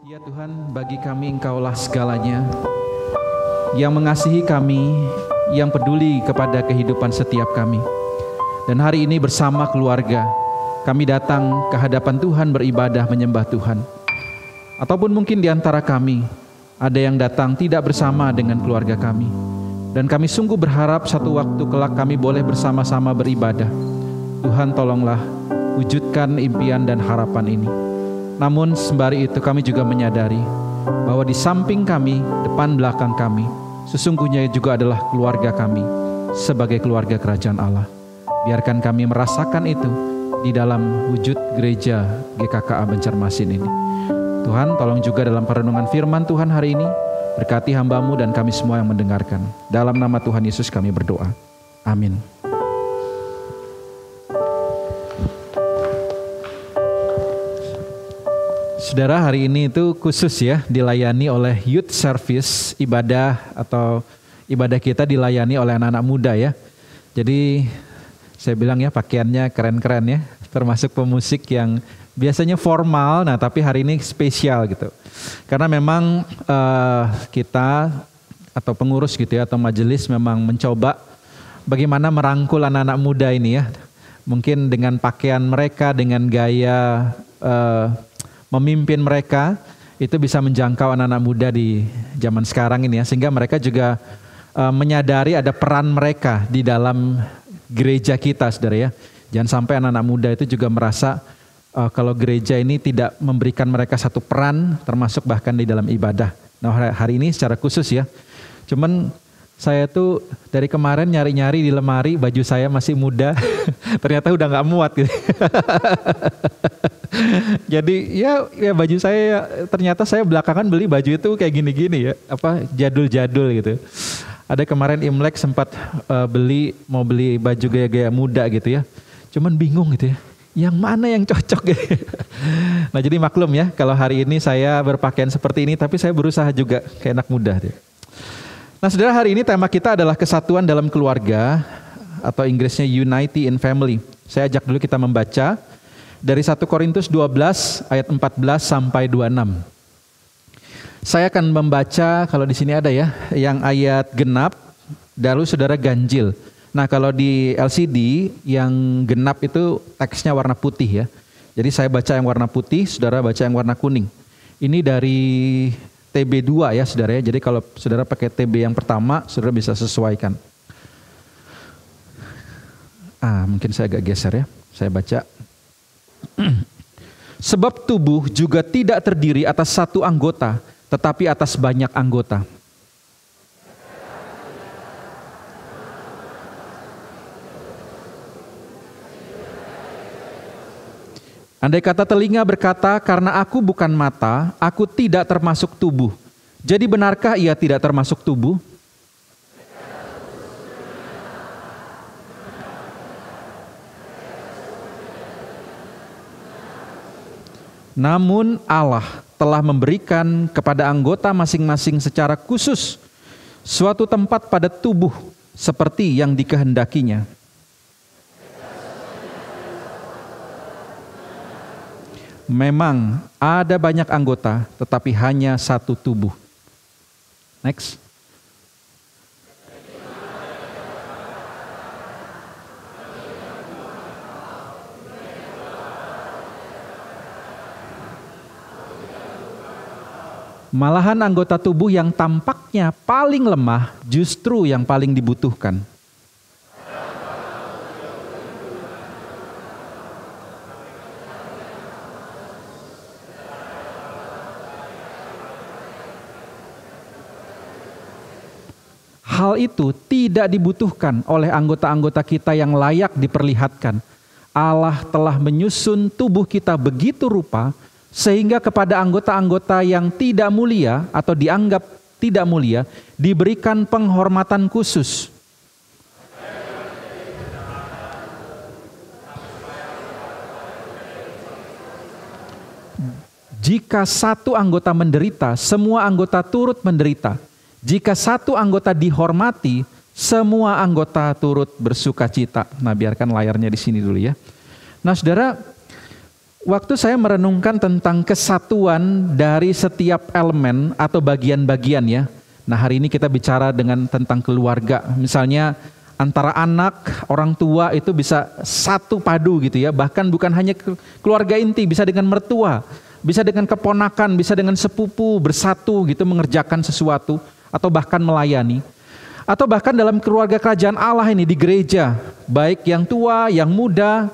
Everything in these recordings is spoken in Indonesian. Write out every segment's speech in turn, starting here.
Ya Tuhan, bagi kami Engkaulah segalanya, yang mengasihi kami, yang peduli kepada kehidupan setiap kami. Dan hari ini bersama keluarga, kami datang ke hadapan Tuhan beribadah menyembah Tuhan. Ataupun mungkin di antara kami, ada yang datang tidak bersama dengan keluarga kami. Dan kami sungguh berharap satu waktu kelak kami boleh bersama-sama beribadah. Tuhan tolonglah wujudkan impian dan harapan ini. Namun sembari itu kami juga menyadari bahwa di samping kami, depan belakang kami, sesungguhnya juga adalah keluarga kami sebagai keluarga kerajaan Allah. Biarkan kami merasakan itu di dalam wujud gereja GKKA Banjarmasin ini. Tuhan, tolong juga dalam perenungan firman Tuhan hari ini, berkati hamba-Mu dan kami semua yang mendengarkan. Dalam nama Tuhan Yesus kami berdoa. Amin. Saudara, hari ini itu khusus ya, dilayani oleh youth service, ibadah atau ibadah kita dilayani oleh anak-anak muda ya. Jadi saya bilang ya, pakaiannya keren-keren ya, termasuk pemusik yang biasanya formal, nah tapi hari ini spesial gitu. Karena memang kita atau pengurus gitu ya, atau majelis memang mencoba bagaimana merangkul anak-anak muda ini ya. Mungkin dengan pakaian mereka, dengan gaya memimpin mereka, itu bisa menjangkau anak-anak muda di zaman sekarang ini ya. Sehingga mereka juga menyadari ada peran mereka di dalam gereja kita, saudara ya. Jangan sampai anak-anak muda itu juga merasa kalau gereja ini tidak memberikan mereka satu peran, termasuk bahkan di dalam ibadah. Nah hari ini secara khusus ya. Cuman saya tuh dari kemarin nyari-nyari di lemari, baju saya masih muda, ternyata udah gak muat gitu. Jadi ya baju saya, ternyata saya belakangan beli baju itu kayak gini-gini ya, jadul-jadul gitu. Ada kemarin Imlek sempat mau beli baju gaya-gaya muda gitu ya. Cuman bingung gitu ya, yang mana yang cocok gitu. Nah jadi maklum ya, kalau hari ini saya berpakaian seperti ini, tapi saya berusaha juga kayak anak muda. Nah saudara, hari ini tema kita adalah kesatuan dalam keluarga, atau Inggrisnya Unity in Family. Saya ajak dulu kita membaca dari 1 Korintus 12 ayat 14 sampai 26. Saya akan membaca, kalau di sini ada ya, yang ayat genap, lalu saudara ganjil. Nah kalau di LCD yang genap itu teksnya warna putih ya. Jadi saya baca yang warna putih, saudara baca yang warna kuning. Ini dari TB2 ya saudara ya. Jadi kalau saudara pakai TB yang pertama, saudara bisa sesuaikan. Mungkin saya agak geser ya. Saya baca. Sebab tubuh juga tidak terdiri atas satu anggota, tetapi atas banyak anggota. Andai kata telinga berkata, karena aku bukan mata, aku tidak termasuk tubuh. Jadi benarkah ia tidak termasuk tubuh? Namun Allah telah memberikan kepada anggota masing-masing secara khusus suatu tempat pada tubuh seperti yang dikehendakinya. Memang ada banyak anggota, tetapi hanya satu tubuh. Next. Malahan anggota tubuh yang tampaknya paling lemah justru yang paling dibutuhkan. Hal itu tidak dibutuhkan oleh anggota-anggota kita yang layak diperlihatkan. Allah telah menyusun tubuh kita begitu rupa, sehingga kepada anggota-anggota yang tidak mulia atau dianggap tidak mulia, diberikan penghormatan khusus. Jika satu anggota menderita, semua anggota turut menderita. Jika satu anggota dihormati, semua anggota turut bersukacita. Nah, biarkan layarnya di sini dulu ya. Nah, saudara, Waktu saya merenungkan tentang kesatuan dari setiap elemen atau bagian-bagian ya. Nah hari ini kita bicara tentang keluarga. Misalnya antara anak, orang tua itu bisa satu padu gitu ya. Bahkan bukan hanya keluarga inti, bisa dengan mertua, bisa dengan keponakan, bisa dengan sepupu bersatu gitu mengerjakan sesuatu. Atau bahkan melayani. Atau bahkan dalam keluarga kerajaan Allah ini di gereja. Baik yang tua, yang muda,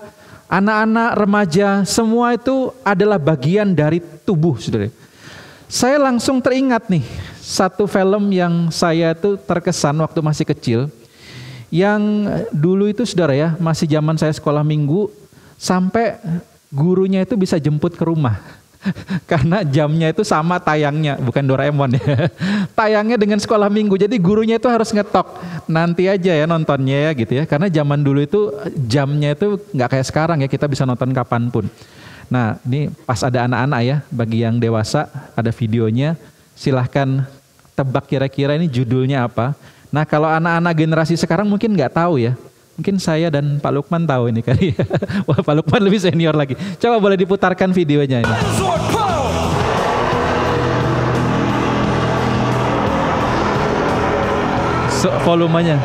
anak-anak, remaja, semua itu adalah bagian dari tubuh, saudara. Saya langsung teringat nih, satu film yang saya tuh terkesan waktu masih kecil, yang dulu itu saudara ya, masih zaman saya sekolah minggu, sampai gurunya itu bisa jemput ke rumah. Karena jamnya itu sama tayangnya, bukan Doraemon ya. Tayangnya dengan sekolah minggu, jadi gurunya itu harus ngetok. Nanti aja ya nontonnya ya gitu ya. Karena zaman dulu itu jamnya itu nggak kayak sekarang ya, kita bisa nonton kapanpun. Nah ini pas ada anak-anak ya, bagi yang dewasa ada videonya. Silahkan tebak kira-kira ini judulnya apa. Nah kalau anak-anak generasi sekarang mungkin nggak tahu ya. Mungkin saya dan Pak Lukman tahu ini kali ya. Wah Pak Lukman lebih senior lagi. Coba boleh diputarkan videonya ini. Volumenya.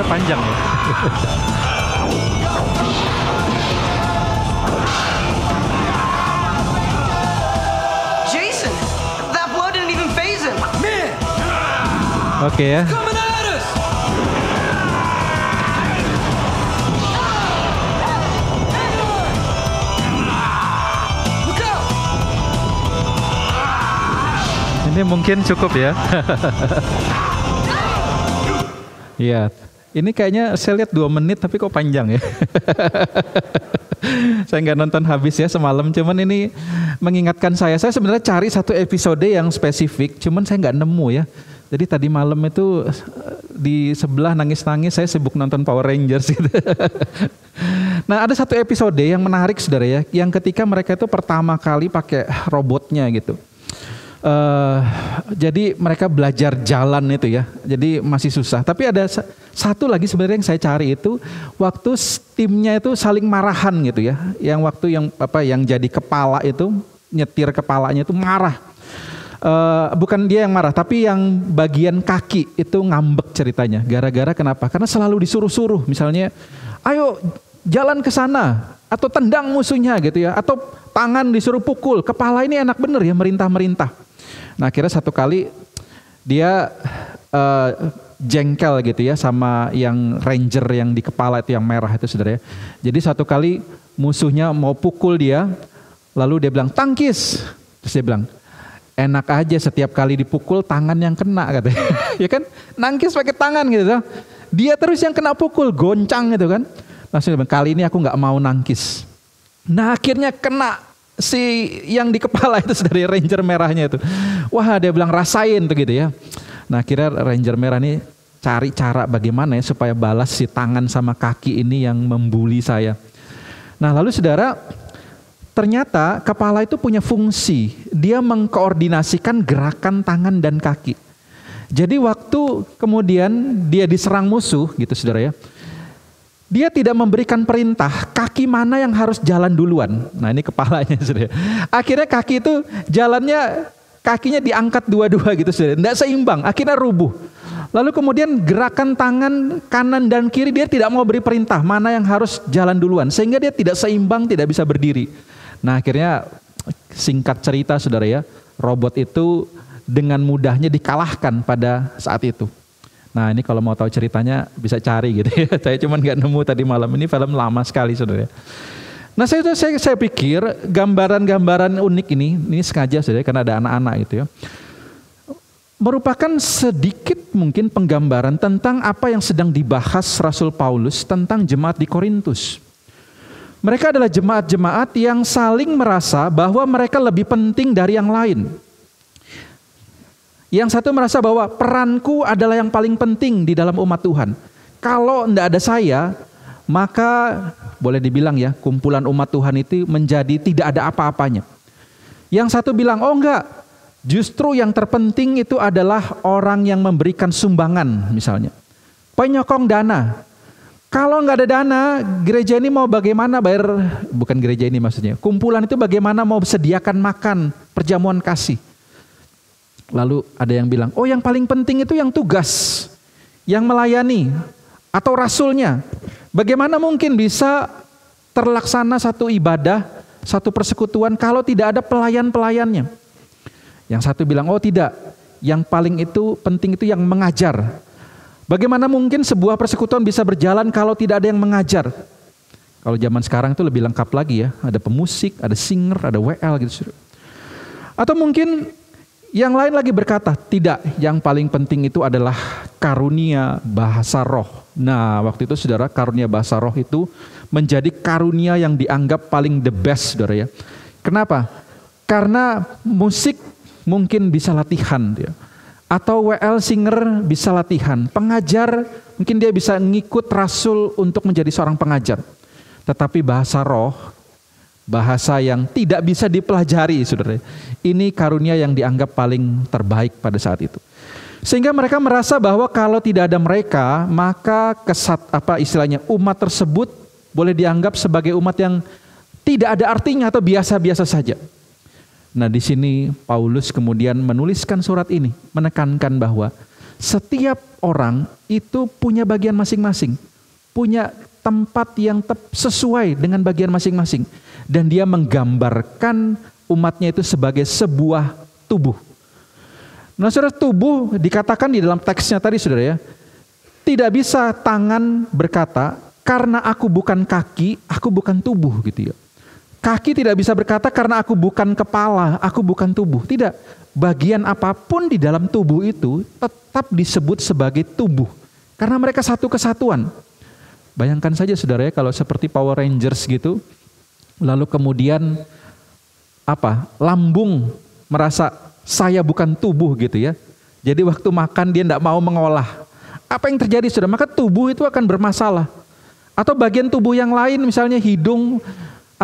Panjang ya. Jason, that blow didn't even phase him. Man. Oke ya. Coming at us. Look out. Ini mungkin cukup ya. Iya. Ini kayaknya saya lihat 2 menit tapi kok panjang ya. Saya nggak nonton habis ya semalam, cuman ini mengingatkan saya sebenarnya cari satu episode yang spesifik, cuman saya nggak nemu ya. Jadi tadi malam itu di sebelah nangis-nangis, saya sibuk nonton Power Rangers gitu. Nah ada satu episode yang menarik saudara ya, yang ketika mereka itu pertama kali pakai robotnya gitu. Jadi mereka belajar jalan itu ya, jadi masih susah. Tapi ada satu lagi sebenarnya yang saya cari itu waktu timnya itu saling marahan gitu ya, yang waktu yang jadi kepala itu nyetir kepalanya itu marah. Bukan dia yang marah, tapi yang bagian kaki itu ngambek ceritanya. Gara-gara kenapa? Karena selalu disuruh-suruh, misalnya, ayo jalan ke sana atau tendang musuhnya gitu ya, atau tangan disuruh pukul. Kepala ini enak bener ya merintah-merintah. Nah akhirnya satu kali dia jengkel gitu ya sama yang ranger yang di kepala itu yang merah itu saudara ya. Jadi satu kali musuhnya mau pukul dia, lalu dia bilang tangkis. Terus dia bilang, enak aja setiap kali dipukul tangan yang kena katanya. Ya kan, nangkis pakai tangan gitu. Dia terus yang kena pukul, goncang gitu kan. Langsung dia bilang, kali ini aku nggak mau nangkis. Nah akhirnya kena si yang di kepala itu dari ranger merahnya itu. Wah dia bilang rasain tuh gitu ya. Nah akhirnya ranger merah ini cari cara bagaimana ya supaya balas si tangan sama kaki ini yang membuli saya. Nah lalu saudara, ternyata kepala itu punya fungsi. Dia mengkoordinasikan gerakan tangan dan kaki. Jadi waktu kemudian dia diserang musuh gitu saudara ya. Dia tidak memberikan perintah kaki mana yang harus jalan duluan. Nah ini kepalanya saudara. Akhirnya kaki itu jalannya, kakinya diangkat dua-dua gitu saudara. Tidak seimbang, akhirnya rubuh. Lalu kemudian gerakan tangan kanan dan kiri dia tidak mau beri perintah mana yang harus jalan duluan. Sehingga dia tidak seimbang, tidak bisa berdiri. Nah akhirnya singkat cerita saudara ya, robot itu dengan mudahnya dikalahkan pada saat itu. Nah ini kalau mau tahu ceritanya bisa cari gitu ya. Saya cuma nggak nemu tadi malam, ini film lama sekali saudara. Nah saya pikir gambaran-gambaran unik ini sengaja saudara karena ada anak-anak gitu ya. Merupakan sedikit mungkin penggambaran tentang apa yang sedang dibahas Rasul Paulus tentang jemaat di Korintus. Mereka adalah jemaat-jemaat yang saling merasa bahwa mereka lebih penting dari yang lain. Yang satu merasa bahwa peranku adalah yang paling penting di dalam umat Tuhan. Kalau tidak ada saya, maka boleh dibilang ya, kumpulan umat Tuhan itu menjadi tidak ada apa-apanya. Yang satu bilang, oh enggak, justru yang terpenting itu adalah orang yang memberikan sumbangan misalnya. Penyokong dana. Kalau nggak ada dana, gereja ini mau bagaimana bayar, bukan gereja ini maksudnya, kumpulan itu bagaimana mau sediakan makan, perjamuan kasih. Lalu ada yang bilang, oh yang paling penting itu yang tugas, yang melayani, atau rasulnya. Bagaimana mungkin bisa terlaksana satu ibadah, satu persekutuan kalau tidak ada pelayan-pelayannya. Yang satu bilang, oh tidak, yang paling itu penting itu yang mengajar. Bagaimana mungkin sebuah persekutuan bisa berjalan kalau tidak ada yang mengajar? Kalau zaman sekarang itu lebih lengkap lagi ya, ada pemusik, ada singer, ada WL gitu. Atau mungkin yang lain lagi berkata, tidak, yang paling penting itu adalah karunia bahasa roh. Nah, waktu itu saudara, karunia bahasa roh itu menjadi karunia yang dianggap paling the best, saudara ya. Kenapa? Karena musik mungkin bisa latihan dia. Atau WL singer bisa latihan. Pengajar mungkin dia bisa ngikut rasul untuk menjadi seorang pengajar. Tetapi bahasa roh, bahasa yang tidak bisa dipelajari, saudara. Ini karunia yang dianggap paling terbaik pada saat itu. Sehingga mereka merasa bahwa kalau tidak ada mereka, maka umat tersebut boleh dianggap sebagai umat yang tidak ada artinya atau biasa-biasa saja. Nah, di sini Paulus kemudian menuliskan surat ini, menekankan bahwa setiap orang itu punya bagian masing-masing, punya tempat yang sesuai dengan bagian masing-masing. Dan dia menggambarkan umatnya itu sebagai sebuah tubuh. Nah saudara, tubuh dikatakan di dalam teksnya tadi saudara ya, tidak bisa tangan berkata, karena aku bukan kaki, aku bukan tubuh gitu ya. Kaki tidak bisa berkata, karena aku bukan kepala, aku bukan tubuh. Tidak, bagian apapun di dalam tubuh itu tetap disebut sebagai tubuh. Karena mereka satu kesatuan. Bayangkan saja saudara ya, kalau seperti Power Rangers gitu, lalu kemudian lambung merasa saya bukan tubuh gitu ya. Jadi waktu makan dia tidak mau mengolah. Apa yang terjadi saudara? Maka tubuh itu akan bermasalah. Atau bagian tubuh yang lain misalnya hidung,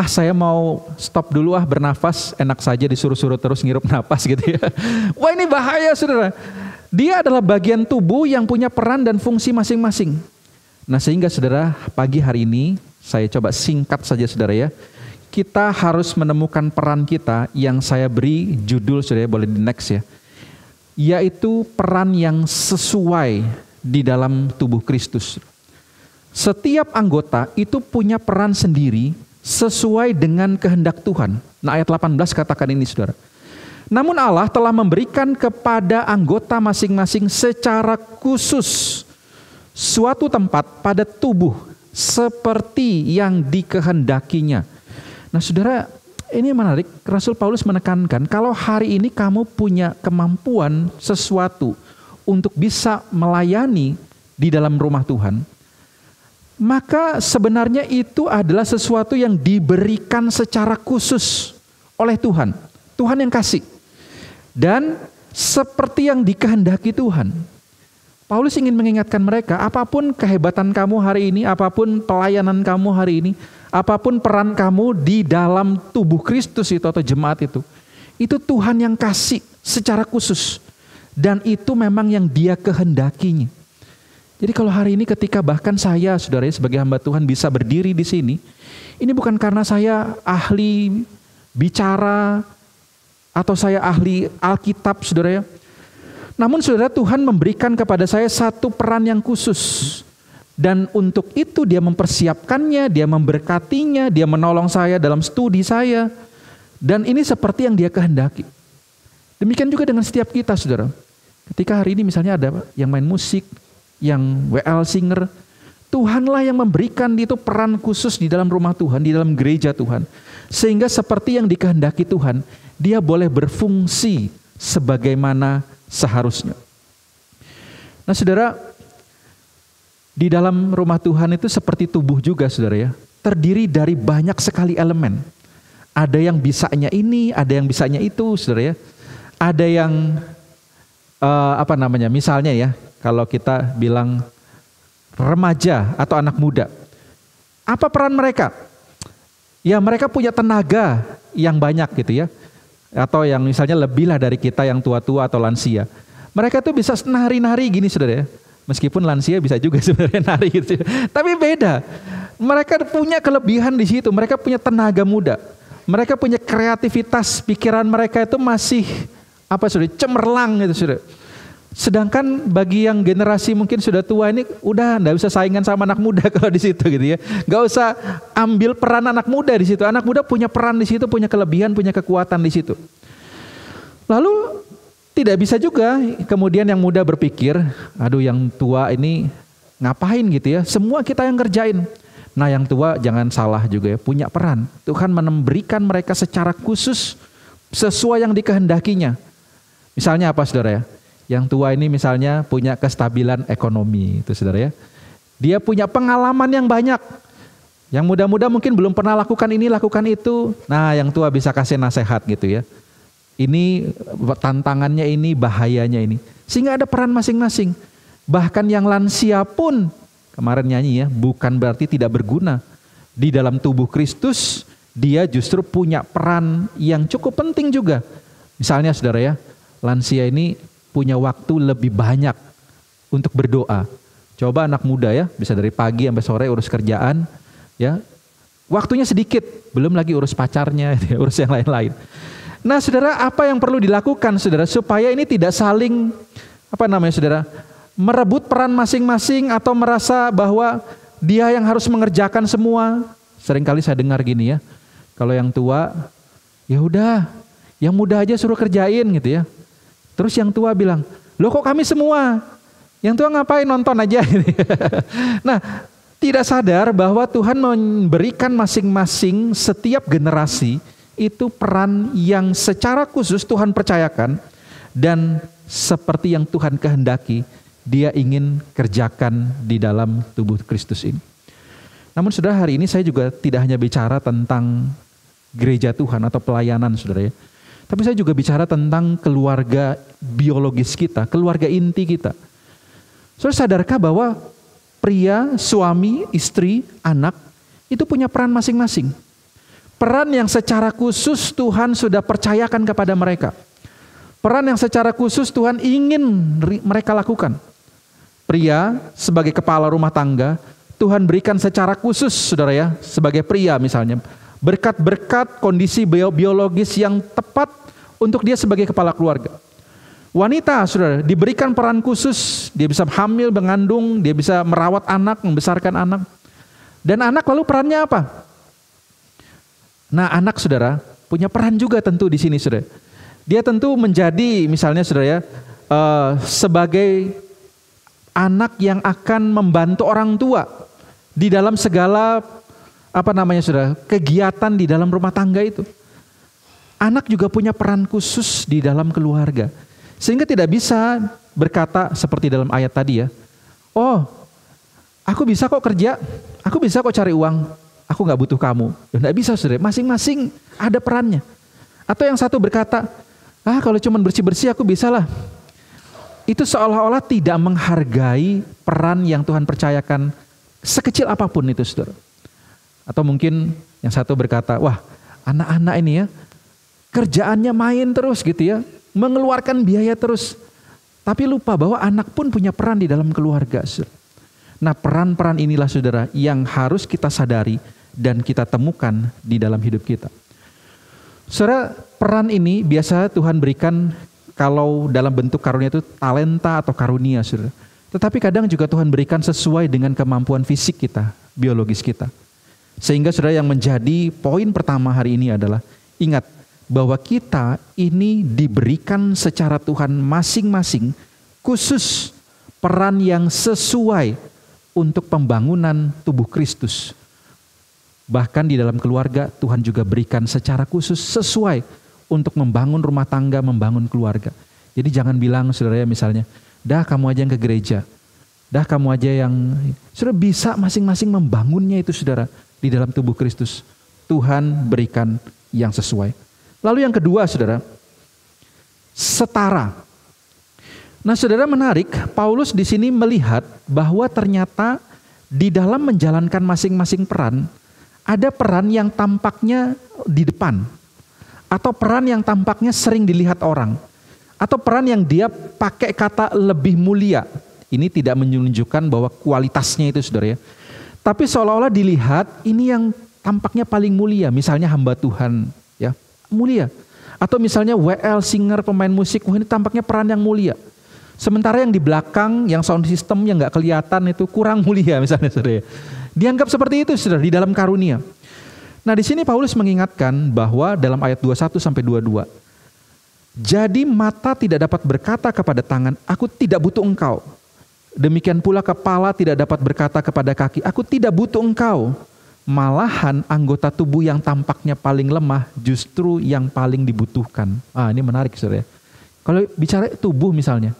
saya mau stop dulu bernafas, enak saja disuruh-suruh terus ngirup nafas gitu ya. Wah ini bahaya saudara. Dia adalah bagian tubuh yang punya peran dan fungsi masing-masing. Nah sehingga saudara, pagi hari ini saya coba singkat saja saudara ya. Kita harus menemukan peran kita yang saya beri judul saudara, boleh di next ya. Yaitu peran yang sesuai di dalam tubuh Kristus. Setiap anggota itu punya peran sendiri sesuai dengan kehendak Tuhan. Nah ayat 18 katakan ini saudara. Namun Allah telah memberikan kepada anggota masing-masing secara khusus suatu tempat pada tubuh seperti yang dikehendakinya. Nah saudara, ini menarik, Rasul Paulus menekankan kalau hari ini kamu punya kemampuan sesuatu untuk bisa melayani di dalam rumah Tuhan, maka sebenarnya itu adalah sesuatu yang diberikan secara khusus oleh Tuhan. Tuhan yang kasih. Dan seperti yang dikehendaki Tuhan. Paulus ingin mengingatkan mereka, apapun kehebatan kamu hari ini, apapun pelayanan kamu hari ini, apapun peran kamu di dalam tubuh Kristus itu atau jemaat itu Tuhan yang kasih secara khusus. Dan itu memang yang Dia kehendakinya. Jadi kalau hari ini ketika bahkan saya, saudara, sebagai hamba Tuhan bisa berdiri di sini, ini bukan karena saya ahli bicara atau saya ahli Alkitab, saudara ya. Namun saudara, Tuhan memberikan kepada saya satu peran yang khusus. Dan untuk itu Dia mempersiapkannya, Dia memberkatinya, Dia menolong saya dalam studi saya. Dan ini seperti yang Dia kehendaki. Demikian juga dengan setiap kita, saudara. Ketika hari ini misalnya ada yang main musik, yang WL singer, Tuhanlah yang memberikan itu peran khusus di dalam rumah Tuhan, di dalam gereja Tuhan. Sehingga seperti yang dikehendaki Tuhan, dia boleh berfungsi sebagaimana seharusnya. Nah saudara, di dalam rumah Tuhan itu seperti tubuh juga saudara ya, terdiri dari banyak sekali elemen. Ada yang bisanya ini, ada yang bisanya itu saudara ya. Ada yang misalnya ya, kalau kita bilang remaja atau anak muda, apa peran mereka? Ya mereka punya tenaga yang banyak gitu ya, atau yang misalnya lebih lah dari kita yang tua-tua atau lansia. Mereka tuh bisa nari-nari gini saudara ya, meskipun lansia bisa juga sebenarnya nari gitu. Tapi beda, mereka punya kelebihan di situ, mereka punya tenaga muda, mereka punya kreativitas, pikiran mereka itu masih cemerlang gitu saudara. Sedangkan bagi yang generasi mungkin sudah tua ini udah nggak bisa saingan sama anak muda kalau di situ gitu ya. Nggak usah ambil peran anak muda di situ. Anak muda punya peran di situ, punya kelebihan, punya kekuatan di situ. Lalu tidak bisa juga kemudian yang muda berpikir, aduh yang tua ini ngapain gitu ya. Semua kita yang kerjain. Nah yang tua jangan salah juga ya, punya peran. Tuhan memberikan mereka secara khusus sesuai yang dikehendakinya. Misalnya apa saudara ya? Yang tua ini misalnya punya kestabilan ekonomi, itu saudara ya. Dia punya pengalaman yang banyak. Yang muda-muda mungkin belum pernah lakukan ini, lakukan itu. Nah yang tua bisa kasih nasihat gitu ya. Ini tantangannya ini, bahayanya ini. Sehingga ada peran masing-masing. Bahkan yang lansia pun, kemarin nyanyi ya, bukan berarti tidak berguna. Di dalam tubuh Kristus, dia justru punya peran yang cukup penting juga. Misalnya saudara ya, lansia ini punya waktu lebih banyak untuk berdoa. Coba anak muda ya, bisa dari pagi sampai sore urus kerjaan, ya. Waktunya sedikit, belum lagi urus pacarnya, urus yang lain-lain. Nah, saudara, apa yang perlu dilakukan, saudara, supaya ini tidak saling saudara, merebut peran masing-masing atau merasa bahwa dia yang harus mengerjakan semua. Seringkali saya dengar gini ya, kalau yang tua, ya udah, yang muda aja suruh kerjain gitu ya. Terus yang tua bilang, loh kok kami semua? Yang tua ngapain, nonton aja. Nah, tidak sadar bahwa Tuhan memberikan masing-masing setiap generasi itu peran yang secara khusus Tuhan percayakan. Dan seperti yang Tuhan kehendaki, Dia ingin kerjakan di dalam tubuh Kristus ini. Namun saudara, hari ini saya juga tidak hanya bicara tentang gereja Tuhan atau pelayanan saudara ya. Tapi saya juga bicara tentang keluarga biologis kita, keluarga inti kita. Saudara sadarkah bahwa pria, suami, istri, anak itu punya peran masing-masing. Peran yang secara khusus Tuhan sudah percayakan kepada mereka. Peran yang secara khusus Tuhan ingin mereka lakukan. Pria sebagai kepala rumah tangga, Tuhan berikan secara khusus saudara ya, sebagai pria misalnya. Berkat-berkat kondisi biologis yang tepat untuk dia sebagai kepala keluarga. Wanita, saudara, diberikan peran khusus. Dia bisa hamil, mengandung, dia bisa merawat anak, membesarkan anak. Dan anak lalu perannya apa? Nah, anak saudara punya peran juga tentu di sini saudara. Dia tentu menjadi misalnya saudara ya, sebagai anak yang akan membantu orang tua di dalam segala saudara, kegiatan di dalam rumah tangga itu. Anak juga punya peran khusus di dalam keluarga. Sehingga tidak bisa berkata seperti dalam ayat tadi ya, oh aku bisa kok kerja, aku bisa kok cari uang, aku gak butuh kamu. Tidak bisa saudara, masing-masing ada perannya. Atau yang satu berkata, kalau cuma bersih-bersih aku bisa lah. Itu seolah-olah tidak menghargai peran yang Tuhan percayakan sekecil apapun itu saudara. Atau mungkin yang satu berkata, wah anak-anak ini ya kerjaannya main terus gitu ya, mengeluarkan biaya terus. Tapi lupa bahwa anak pun punya peran di dalam keluarga. Nah peran-peran inilah saudara yang harus kita sadari dan kita temukan di dalam hidup kita. Saudara, peran ini biasa Tuhan berikan kalau dalam bentuk karunia itu talenta atau karunia saudara. Tetapi kadang juga Tuhan berikan sesuai dengan kemampuan fisik kita, biologis kita. Sehingga saudara yang menjadi poin pertama hari ini adalah ingat bahwa kita ini diberikan secara Tuhan masing-masing khusus peran yang sesuai untuk pembangunan tubuh Kristus. Bahkan di dalam keluarga Tuhan juga berikan secara khusus sesuai untuk membangun rumah tangga, membangun keluarga. Jadi jangan bilang saudara ya misalnya, dah kamu aja yang ke gereja, dah kamu aja yang, saudara bisa masing-masing membangunnya itu saudara di dalam tubuh Kristus. Tuhan berikan yang sesuai. Lalu yang kedua saudara, setara. Nah saudara menarik, Paulus di sini melihat bahwa ternyata di dalam menjalankan masing-masing peran, ada peran yang tampaknya di depan, atau peran yang tampaknya sering dilihat orang, atau peran yang dia pakai kata lebih mulia. Ini tidak menunjukkan bahwa kualitasnya itu saudara ya, tapi seolah-olah dilihat ini yang tampaknya paling mulia, misalnya hamba Tuhan ya, mulia. Atau misalnya WL singer, pemain musik, ini tampaknya peran yang mulia. Sementara yang di belakang, yang sound system yang gak kelihatan itu kurang mulia misalnya saudara. Dianggap seperti itu saudara di dalam karunia. Nah di sini Paulus mengingatkan bahwa dalam ayat 21 sampai 22, jadi mata tidak dapat berkata kepada tangan, aku tidak butuh engkau. Demikian pula kepala tidak dapat berkata kepada kaki, aku tidak butuh engkau. Malahan anggota tubuh yang tampaknya paling lemah justru yang paling dibutuhkan. Ini menarik saudara. Kalau bicara tubuh misalnya,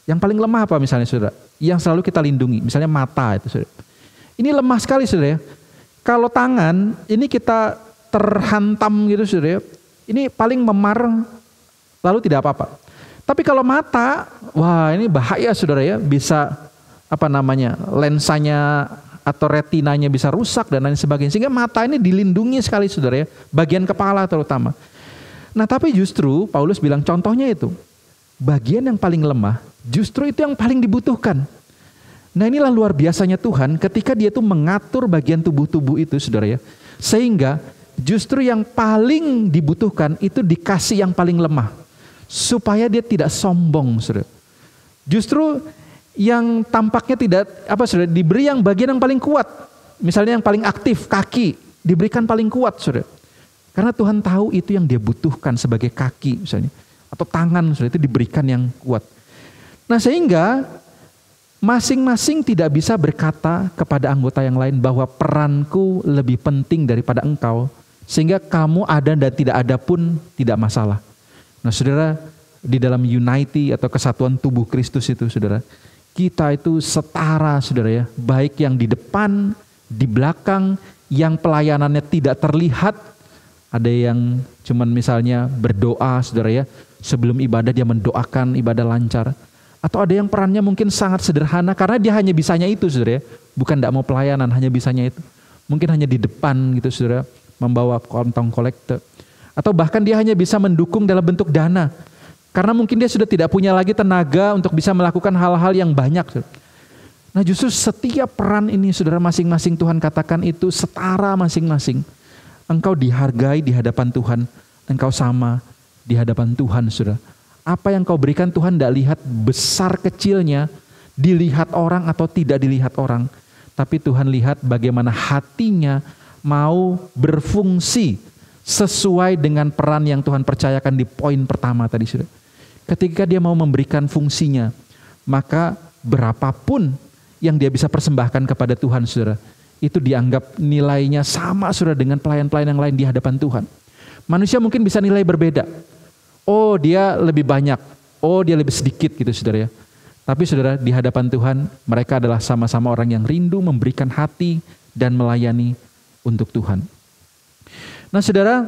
yang paling lemah apa misalnya saudara? Yang selalu kita lindungi, misalnya mata itu saudara. Ini lemah sekali saudara. Kalau tangan, ini kita terhantam gitu saudara. Ini paling memar, lalu tidak apa-apa. Tapi kalau mata, wah ini bahaya saudara ya. Bisa lensanya atau retinanya bisa rusak dan lain sebagainya. Sehingga mata ini dilindungi sekali saudara ya. Bagian kepala terutama. Nah tapi justru Paulus bilang contohnya itu. Bagian yang paling lemah justru itu yang paling dibutuhkan. Nah inilah luar biasanya Tuhan ketika dia tuh mengatur bagian tubuh-tubuh itu saudara ya. Sehingga justru yang paling dibutuhkan itu dikasih yang paling lemah. Supaya dia tidak sombong saudara. Justru yang tampaknya tidak saudara, diberi yang bagian yang paling kuat. Misalnya yang paling aktif, kaki, diberikan paling kuat saudara. Karena Tuhan tahu itu yang dia butuhkan sebagai kaki misalnya. Atau tangan saudara, itu diberikan yang kuat. Nah sehingga masing-masing tidak bisa berkata kepada anggota yang lain bahwa peranku lebih penting daripada engkau. Sehingga kamu ada dan tidak ada pun tidak masalah. Nah saudara, di dalam unity atau kesatuan tubuh Kristus itu saudara, kita itu setara saudara ya. Baik yang di depan, di belakang, yang pelayanannya tidak terlihat. Ada yang cuman misalnya berdoa saudara ya. Sebelum ibadah dia mendoakan ibadah lancar. Atau ada yang perannya mungkin sangat sederhana karena dia hanya bisanya itu saudara ya. Bukan tidak mau pelayanan, hanya bisanya itu. Mungkin hanya di depan gitu saudara, membawa kantong kolekte. Atau bahkan dia hanya bisa mendukung dalam bentuk dana. Karena mungkin dia sudah tidak punya lagi tenaga untuk bisa melakukan hal-hal yang banyak. Nah justru setiap peran ini saudara masing-masing Tuhan katakan itu setara masing-masing. Engkau dihargai di hadapan Tuhan. Engkau sama di hadapan Tuhan saudara. Apa yang kau berikan Tuhan tidak lihat besar kecilnya, dilihat orang atau tidak dilihat orang. Tapi Tuhan lihat bagaimana hatinya mau berfungsi sesuai dengan peran yang Tuhan percayakan di poin pertama tadi, saudara. Ketika dia mau memberikan fungsinya, maka berapapun yang dia bisa persembahkan kepada Tuhan, saudara, itu dianggap nilainya sama, saudara, dengan pelayan-pelayan yang lain di hadapan Tuhan. Manusia mungkin bisa nilai berbeda. Oh, dia lebih banyak. Oh, dia lebih sedikit gitu, saudara ya. Tapi saudara, di hadapan Tuhan, mereka adalah sama-sama orang yang rindu memberikan hati dan melayani untuk Tuhan. Nah saudara,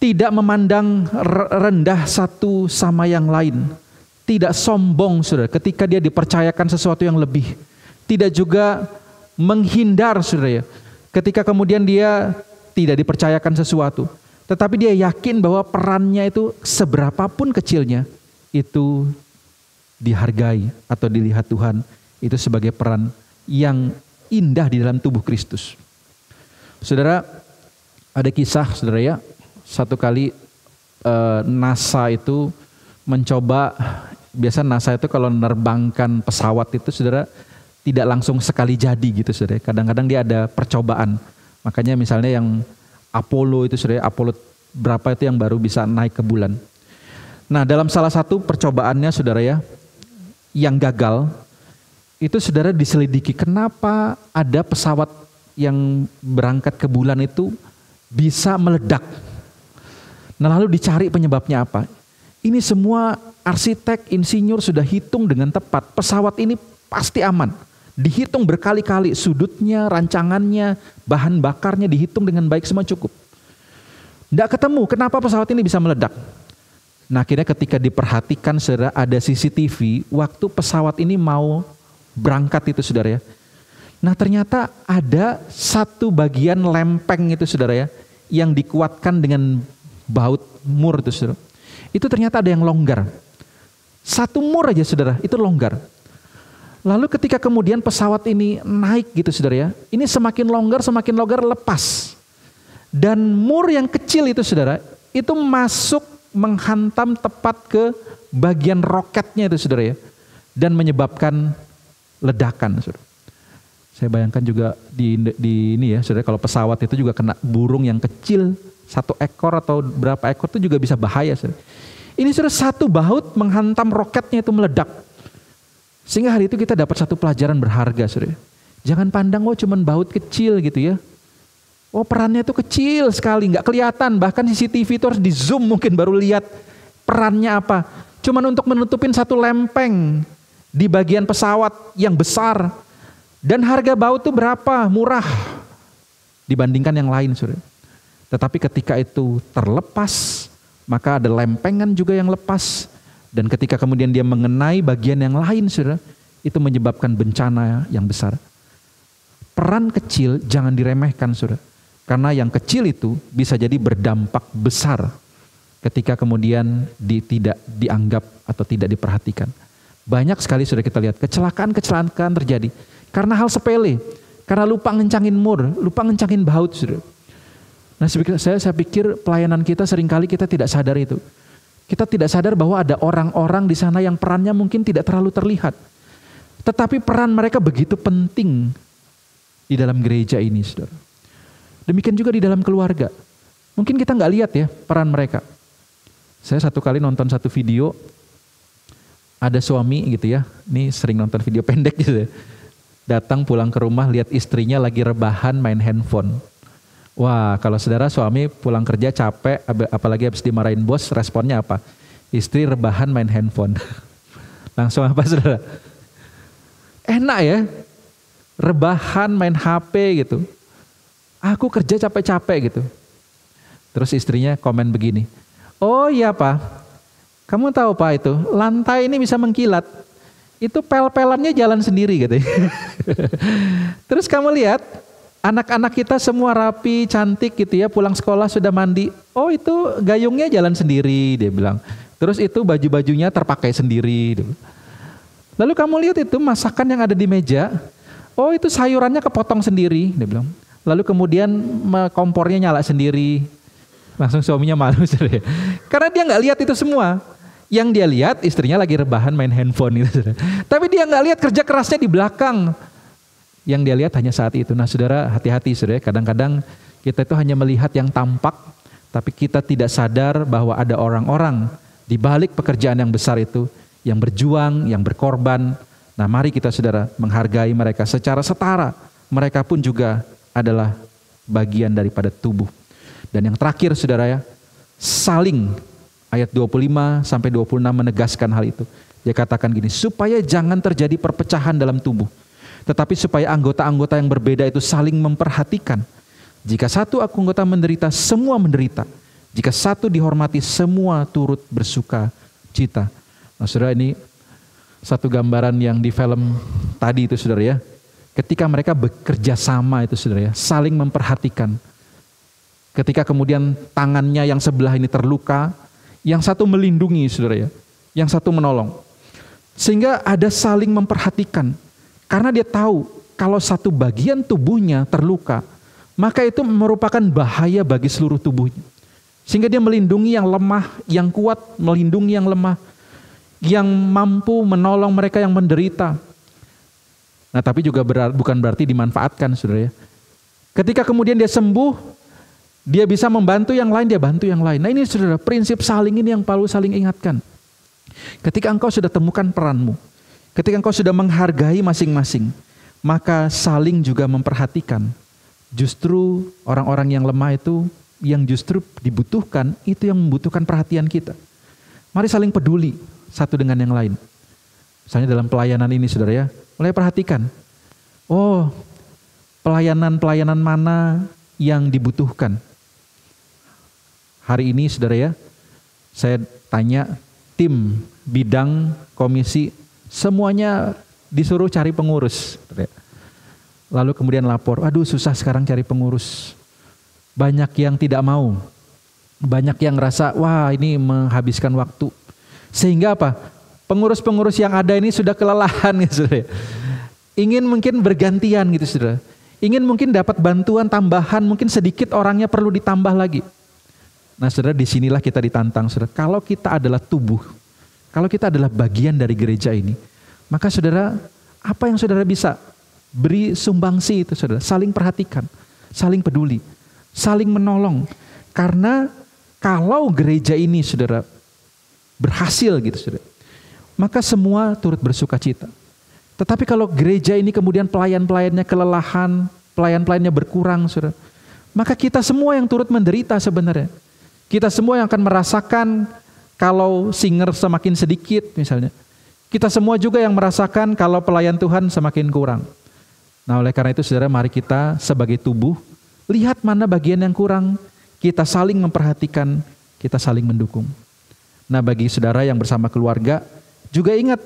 tidak memandang rendah satu sama yang lain. Tidak sombong saudara ketika dia dipercayakan sesuatu yang lebih. Tidak juga menghindar saudara ya, ketika kemudian dia tidak dipercayakan sesuatu. Tetapi dia yakin bahwa perannya itu seberapapun kecilnya, itu dihargai atau dilihat Tuhan itu sebagai peran yang indah di dalam tubuh Kristus. Saudara, ada kisah saudara ya, satu kali NASA itu mencoba, biasa NASA itu kalau menerbangkan pesawat itu saudara tidak langsung sekali jadi gitu saudara. Kadang-kadang dia ada percobaan. Makanya misalnya yang Apollo itu saudara, Apollo berapa itu yang baru bisa naik ke bulan. Nah dalam salah satu percobaannya saudara ya, yang gagal, itu saudara diselidiki kenapa ada pesawat yang berangkat ke bulan itu bisa meledak. Nah lalu dicari penyebabnya apa. Ini semua arsitek, insinyur sudah hitung dengan tepat. Pesawat ini pasti aman. Dihitung berkali-kali sudutnya, rancangannya, bahan bakarnya dihitung dengan baik, semua cukup. Tidak ketemu kenapa pesawat ini bisa meledak. Nah akhirnya ketika diperhatikan saudara, ada CCTV waktu pesawat ini mau berangkat itu saudara ya. Nah ternyata ada satu bagian lempeng itu saudara ya, yang dikuatkan dengan baut mur itu saudara. Itu ternyata ada yang longgar. Satu mur aja saudara, itu longgar. Lalu ketika kemudian pesawat ini naik gitu saudara ya, ini semakin longgar lepas. Dan mur yang kecil itu saudara, itu masuk menghantam tepat ke bagian roketnya itu saudara ya, dan menyebabkan ledakan saudara. Saya bayangkan juga di ini ya saudara, kalau pesawat itu juga kena burung yang kecil, satu ekor atau berapa ekor itu juga bisa bahaya saudara. Ini saudara, satu baut menghantam roketnya itu meledak. Sehingga hari itu kita dapat satu pelajaran berharga saudara. Jangan pandang cuman baut kecil gitu ya. Perannya itu kecil sekali, nggak kelihatan. Bahkan CCTV itu harus di zoom mungkin baru lihat perannya apa. Cuman untuk menutupin satu lempeng di bagian pesawat yang besar. Dan harga baut itu berapa? Murah dibandingkan yang lain saudara. Tetapi ketika itu terlepas, maka ada lempengan juga yang lepas. Dan ketika kemudian dia mengenai bagian yang lain saudara, itu menyebabkan bencana yang besar. Peran kecil jangan diremehkan saudara. Karena yang kecil itu bisa jadi berdampak besar ketika kemudian tidak dianggap atau tidak diperhatikan. Banyak sekali sudah kita lihat kecelakaan terjadi karena hal sepele, karena lupa ngencangin mur, lupa ngencangin baut. Saudara. Nah saya pikir pelayanan kita seringkali kita tidak sadar itu. Kita tidak sadar bahwa ada orang-orang di sana yang perannya mungkin tidak terlalu terlihat. Tetapi peran mereka begitu penting di dalam gereja ini saudara. Demikian juga di dalam keluarga. Mungkin kita nggak lihat ya peran mereka. Saya satu kali nonton satu video, ada suami gitu ya, ini sering nonton video pendek gitu ya. Datang pulang ke rumah lihat istrinya lagi rebahan main handphone. Wah kalau saudara suami pulang kerja capek, apalagi habis dimarahin bos, responnya apa? Istri rebahan main handphone. Langsung apa saudara? Enak ya, rebahan main HP gitu. Aku kerja capek-capek gitu. Terus istrinya komen begini, oh iya Pak, kamu tahu Pak itu lantai ini bisa mengkilat, itu pel-pelannya jalan sendiri gitu. Terus kamu lihat anak-anak kita semua rapi, cantik gitu ya, pulang sekolah sudah mandi, oh itu gayungnya jalan sendiri dia bilang. Terus itu baju-bajunya terpakai sendiri. Lalu kamu lihat itu masakan yang ada di meja, oh itu sayurannya kepotong sendiri dia bilang. Lalu kemudian kompornya nyala sendiri. Langsung suaminya malu. Karena dia gak lihat itu semua. Yang dia lihat istrinya lagi rebahan main handphone. Gitu. Tapi dia gak lihat kerja kerasnya di belakang. Yang dia lihat hanya saat itu. Nah saudara hati-hati saudara. Kadang-kadang kita itu hanya melihat yang tampak. Tapi kita tidak sadar bahwa ada orang-orang di balik pekerjaan yang besar itu, yang berjuang, yang berkorban. Nah mari kita saudara menghargai mereka secara setara. Mereka pun juga adalah bagian daripada tubuh. Dan yang terakhir saudara ya, saling, ayat 25 sampai 26 menegaskan hal itu. Dia katakan gini, supaya jangan terjadi perpecahan dalam tubuh, tetapi supaya anggota-anggota yang berbeda itu saling memperhatikan. Jika satu anggota menderita, semua menderita. Jika satu dihormati, semua turut bersuka cita. Nah saudara, ini satu gambaran yang di film tadi itu saudara ya. Ketika mereka bekerja sama itu saudara ya, saling memperhatikan. Ketika kemudian tangannya yang sebelah ini terluka, yang satu melindungi saudara ya, yang satu menolong. Sehingga ada saling memperhatikan. Karena dia tahu kalau satu bagian tubuhnya terluka, maka itu merupakan bahaya bagi seluruh tubuhnya. Sehingga dia melindungi yang lemah, yang kuat melindungi yang lemah, yang mampu menolong mereka yang menderita. Nah tapi juga bukan berarti dimanfaatkan saudara ya. Ketika kemudian dia sembuh, dia bisa membantu yang lain, dia bantu yang lain. Nah ini saudara, prinsip saling ini yang Paulus saling ingatkan. Ketika engkau sudah temukan peranmu, ketika engkau sudah menghargai masing-masing, maka saling juga memperhatikan. Justru orang-orang yang lemah itu, yang justru dibutuhkan, itu yang membutuhkan perhatian kita. Mari saling peduli satu dengan yang lain. Misalnya dalam pelayanan ini saudara ya, mulai perhatikan. Oh, pelayanan-pelayanan mana yang dibutuhkan. Hari ini saudara ya, saya tanya tim, bidang, komisi, semuanya disuruh cari pengurus. Lalu kemudian lapor, aduh susah sekarang cari pengurus. Banyak yang tidak mau. Banyak yang ngerasa, wah ini menghabiskan waktu. Sehingga apa? Pengurus-pengurus yang ada ini sudah kelelahan gitu saudara. Ingin mungkin bergantian gitu saudara. Ingin mungkin dapat bantuan tambahan, mungkin sedikit orangnya perlu ditambah lagi. Nah saudara, disinilah kita ditantang saudara. Kalau kita adalah tubuh, kalau kita adalah bagian dari gereja ini, maka saudara, apa yang saudara bisa beri sumbangsi itu saudara? Saling perhatikan, saling peduli, saling menolong. Karena kalau gereja ini saudara berhasil gitu saudara, maka semua turut bersuka cita. Tetapi kalau gereja ini kemudian pelayan-pelayannya kelelahan, pelayan-pelayannya berkurang saudara, maka kita semua yang turut menderita sebenarnya. Kita semua yang akan merasakan kalau singer semakin sedikit misalnya. Kita semua juga yang merasakan kalau pelayan Tuhan semakin kurang. Nah oleh karena itu saudara, mari kita sebagai tubuh, lihat mana bagian yang kurang, kita saling memperhatikan, kita saling mendukung. Nah bagi saudara yang bersama keluarga, juga ingat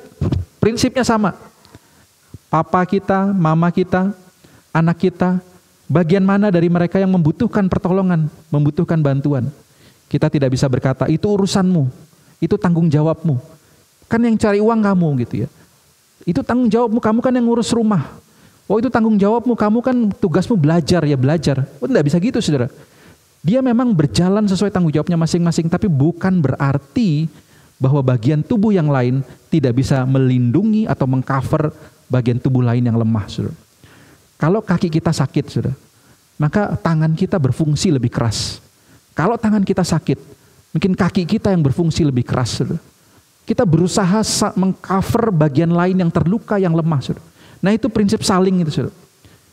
prinsipnya sama. Papa kita, mama kita, anak kita, bagian mana dari mereka yang membutuhkan pertolongan, membutuhkan bantuan. Kita tidak bisa berkata, itu urusanmu, itu tanggung jawabmu. Kan yang cari uang kamu gitu ya. Itu tanggung jawabmu, kamu kan yang ngurus rumah. Oh itu tanggung jawabmu, kamu kan tugasmu belajar ya belajar. Oh tidak bisa gitu saudara. Dia memang berjalan sesuai tanggung jawabnya masing-masing, tapi bukan berarti bahwa bagian tubuh yang lain tidak bisa melindungi atau mengcover bagian tubuh lain yang lemah saudara. Kalau kaki kita sakit saudara, maka tangan kita berfungsi lebih keras. Kalau tangan kita sakit, mungkin kaki kita yang berfungsi lebih keras. Saudara. Kita berusaha mengcover bagian lain yang terluka, yang lemah. Saudara. Nah itu prinsip saling itu. Saudara.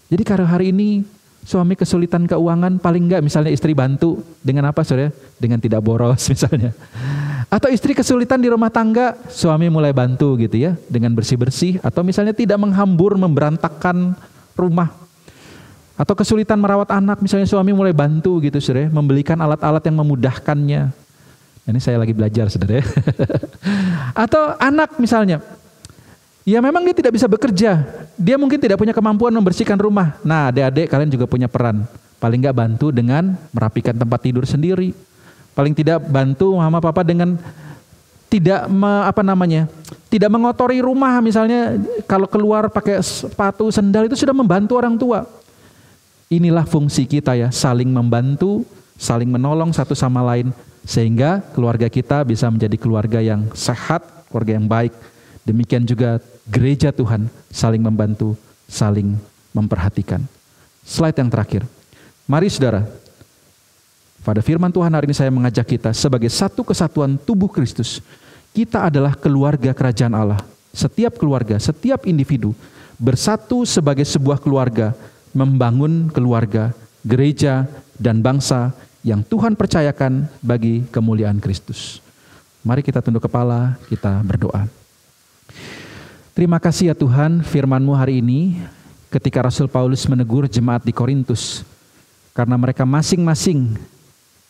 Jadi karena hari ini suami kesulitan keuangan, paling enggak misalnya istri bantu dengan apa saudara? Dengan tidak boros misalnya. Atau istri kesulitan di rumah tangga, suami mulai bantu gitu ya, dengan bersih-bersih. Atau misalnya tidak menghambur, memberantakan rumah. Atau kesulitan merawat anak, misalnya suami mulai bantu gitu saudara, membelikan alat-alat yang memudahkannya. Ini saya lagi belajar saudara. Atau anak misalnya, ya memang dia tidak bisa bekerja, dia mungkin tidak punya kemampuan membersihkan rumah. Nah adik-adik kalian juga punya peran, paling nggak bantu dengan merapikan tempat tidur sendiri. Paling tidak bantu mama papa dengan tidak tidak mengotori rumah misalnya, kalau keluar pakai sepatu sendal itu sudah membantu orang tua. Inilah fungsi kita ya, saling membantu, saling menolong satu sama lain, sehingga keluarga kita bisa menjadi keluarga yang sehat, keluarga yang baik. Demikian juga gereja Tuhan saling membantu, saling memperhatikan. Slide yang terakhir. Mari saudara, Pada firman Tuhan hari ini saya mengajak kita sebagai satu kesatuan tubuh Kristus. Kita adalah keluarga kerajaan Allah. Setiap keluarga, setiap individu bersatu sebagai sebuah keluarga, membangun keluarga, gereja, dan bangsa yang Tuhan percayakan bagi kemuliaan Kristus. Mari kita tunduk kepala, kita berdoa. Terima kasih ya Tuhan, firman-Mu hari ini ketika Rasul Paulus menegur jemaat di Korintus, karena mereka masing-masing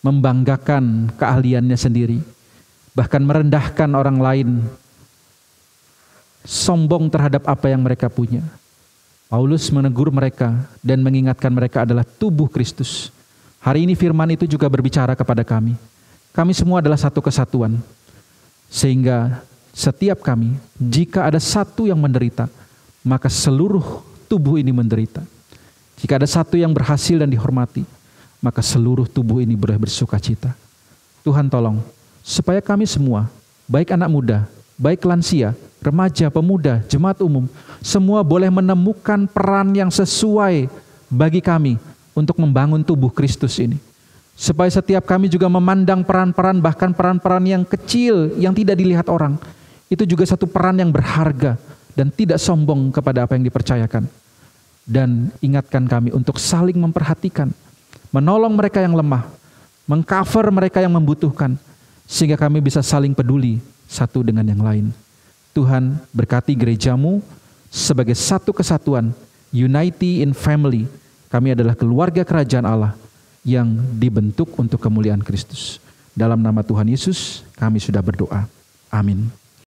membanggakan keahliannya sendiri, bahkan merendahkan orang lain, sombong terhadap apa yang mereka punya. Paulus menegur mereka dan mengingatkan mereka adalah tubuh Kristus. Hari ini firman itu juga berbicara kepada kami. Kami semua adalah satu kesatuan. Sehingga setiap kami, jika ada satu yang menderita, maka seluruh tubuh ini menderita. Jika ada satu yang berhasil dan dihormati, maka seluruh tubuh ini boleh bersukacita. Tuhan tolong, supaya kami semua, baik anak muda, baik lansia, remaja, pemuda, jemaat umum, semua boleh menemukan peran yang sesuai bagi kami untuk membangun tubuh Kristus ini. Supaya setiap kami juga memandang peran-peran, bahkan peran-peran yang kecil yang tidak dilihat orang, itu juga satu peran yang berharga dan tidak sombong kepada apa yang dipercayakan. Dan ingatkan kami untuk saling memperhatikan, menolong mereka yang lemah, mengcover mereka yang membutuhkan, sehingga kami bisa saling peduli satu dengan yang lain. Tuhan berkati gereja-Mu sebagai satu kesatuan, unity in family. Kami adalah keluarga kerajaan Allah yang dibentuk untuk kemuliaan Kristus. Dalam nama Tuhan Yesus kami sudah berdoa. Amin.